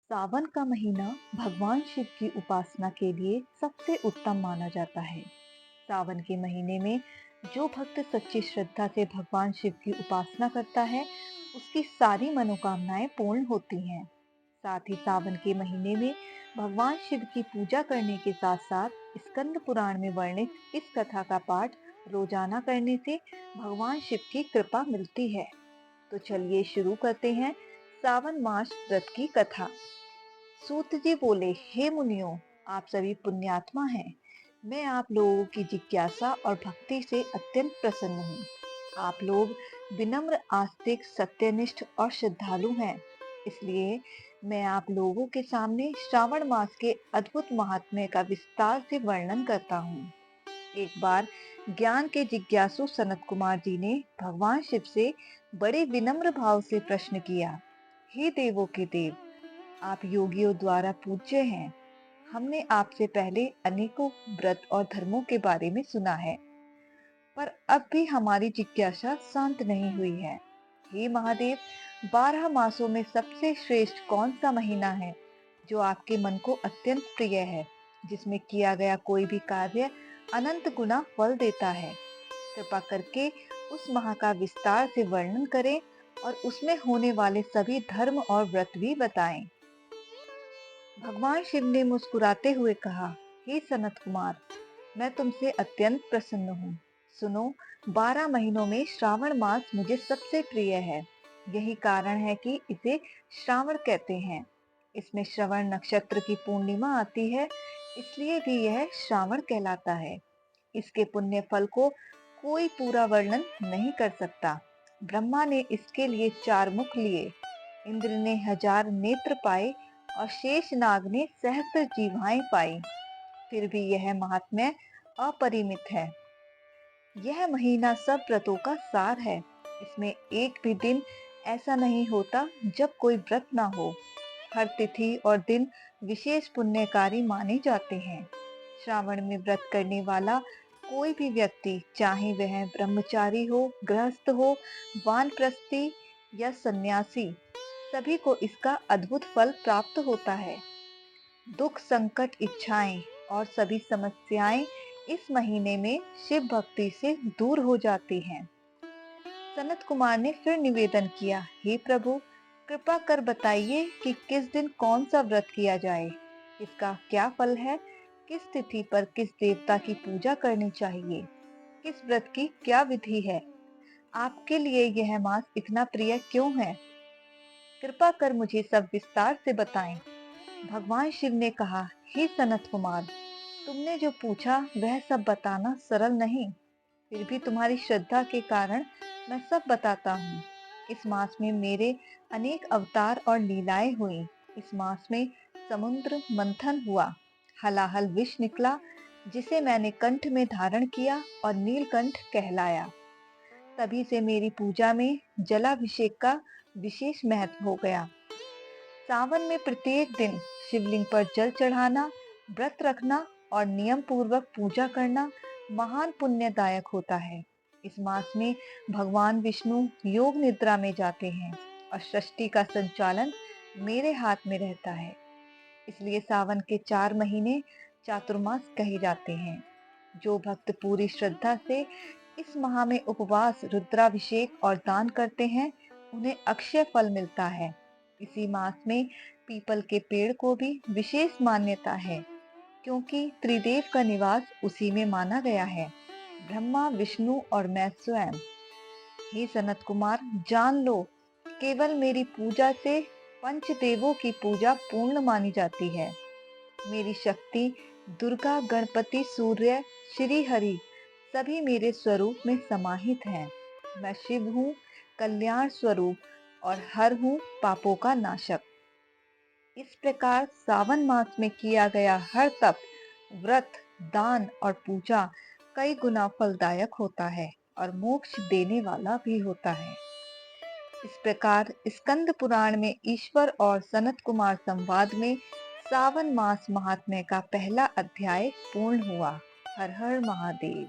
सावन का महीना भगवान शिव की उपासना के लिए सबसे उत्तम माना जाता है। सावन के महीने में जो भक्त सच्ची श्रद्धा से भगवान शिव की उपासना करता है, उसकी सारी मनोकामनाएं पूर्ण होती हैं। साथ ही सावन के महीने में भगवान शिव की पूजा करने के साथ साथ स्कंद पुराण में वर्णित इस कथा का पाठ रोजाना करने से भगवान शिव की कृपा मिलती है। तो चलिए शुरू करते हैं सावन मास व्रत की कथा। सूत जी बोले, हे मुनियों, आप सभी पुण्यात्मा हैं। मैं आप लोगों की जिज्ञासा और भक्ति से अत्यंत प्रसन्न हूँ। आप लोग विनम्र, आस्तिक, सत्यनिष्ठ और श्रद्धालु हैं। इसलिए मैं आप लोगों के सामने श्रावण मास के अद्भुत महात्म्य का विस्तार से वर्णन करता हूँ। एक बार ज्ञान के जिज्ञासु सनत कुमार जी ने भगवान शिव से बड़े विनम्र भाव से प्रश्न किया, हे देवों के देव, आप योगियों द्वारा पूज्य हैं। हमने आपसे पहले अनेकों व्रत और धर्मों के बारे में सुना है, पर अब भी हमारी जिज्ञासा शांत नहीं हुई है। हे महादेव, 12 मासों में सबसे श्रेष्ठ कौन सा महीना है जो आपके मन को अत्यंत प्रिय है, जिसमें किया गया कोई भी कार्य अनंत गुना फल देता है? कृपा करके उस माह का विस्तार से वर्णन करें और उसमें होने वाले सभी धर्म और व्रत भी बताएं। भगवान शिव ने मुस्कुराते हुए कहा, हे सनत कुमार, मैं तुमसे अत्यंत प्रसन्न हूँ। सुनो, 12 महीनों में श्रावण मास मुझे सबसे प्रिय है। यही कारण है कि इसे श्रावण कहते हैं। इसमें श्रवण नक्षत्र की पूर्णिमा आती है, इसलिए भी यह श्रावण कहलाता है। इसके पुण्य फल को कोई पूरा वर्णन नहीं कर सकता। ब्रह्मा ने इसके लिए 4 मुख लिए, इंद्र ने 1000 नेत्र पाए और शेष नाग ने सहस्त्र जीवाएं पाई। फिर भी यह महात्म्य अपरिमित है। यह महीना सब व्रतों का सार है। इसमें एक भी दिन ऐसा नहीं होता जब कोई व्रत ना हो। हर तिथि और दिन विशेष पुण्यकारी माने जाते हैं। श्रावण में व्रत करने वाला कोई भी व्यक्ति, चाहे वह ब्रह्मचारी हो, गृहस्थ हो, वानप्रस्थी या सन्यासी, सभी को इसका अद्भुत फल प्राप्त होता है। दुख, संकट, इच्छाएं और सभी समस्याएं इस महीने में शिव भक्ति से दूर हो जाती हैं। सनत कुमार ने फिर निवेदन किया, हे प्रभु, कृपा कर बताइए कि किस दिन कौन सा व्रत किया जाए, इसका क्या फल है, किस तिथि पर किस देवता की पूजा करनी चाहिए, किस व्रत की क्या विधि है, आपके लिए यह मास इतना प्रिय क्यों है? कृपा कर मुझे सब विस्तार से बताएं। भगवान शिव ने कहा, हे सनत कुमार, तुमने जो पूछा वह सब बताना सरल नहीं, फिर भी तुम्हारी श्रद्धा के कारण मैं सब बताता हूँ। इस मास में मेरे अनेक अवतार और लीलाएं हुई। इस मास में समुद्र मंथन हुआ, हलाहल विष निकला, जिसे मैंने कंठ में धारण किया और नीलकंठ कहलाया। तभी से मेरी पूजा में जलाभिषेक का विशेष महत्व हो गया। सावन में प्रत्येक दिन शिवलिंग पर जल चढ़ाना, व्रत रखना और नियम पूर्वक पूजा करना महान पुण्यदायक होता है। इस मास में भगवान विष्णु योग निद्रा में जाते हैं और सृष्टि का संचालन मेरे हाथ में रहता है। इसलिए सावन के 4 महीने चातुर्मास कहे जाते हैं। जो भक्त पूरी श्रद्धा से इस माह में उपवास, रुद्राभिषेक और दान करते हैं, उन्हें अक्षय फल मिलता है। इसी मास में पीपल के पेड़ को भी विशेष मान्यता है, क्योंकि त्रिदेव का निवास उसी में माना गया है, ब्रह्मा, विष्णु और मैं स्वयं। हे सनत कुमार, जान लो, केवल मेरी पूजा से पंचदेवों की पूजा पूर्ण मानी जाती है। मेरी शक्ति दुर्गा, गणपति, सूर्य, श्री हरि सभी मेरे स्वरूप में समाहित हैं। मैं शिव हूँ, कल्याण स्वरूप और हर हूँ पापों का नाशक। इस प्रकार सावन मास में किया गया हर तप, व्रत, दान और पूजा कई गुना फलदायक होता है और मोक्ष देने वाला भी होता है। इस प्रकार स्कंद पुराण में ईश्वर और सनत कुमार संवाद में सावन मास महात्म्य का पहला अध्याय पूर्ण हुआ। हर हर महादेव।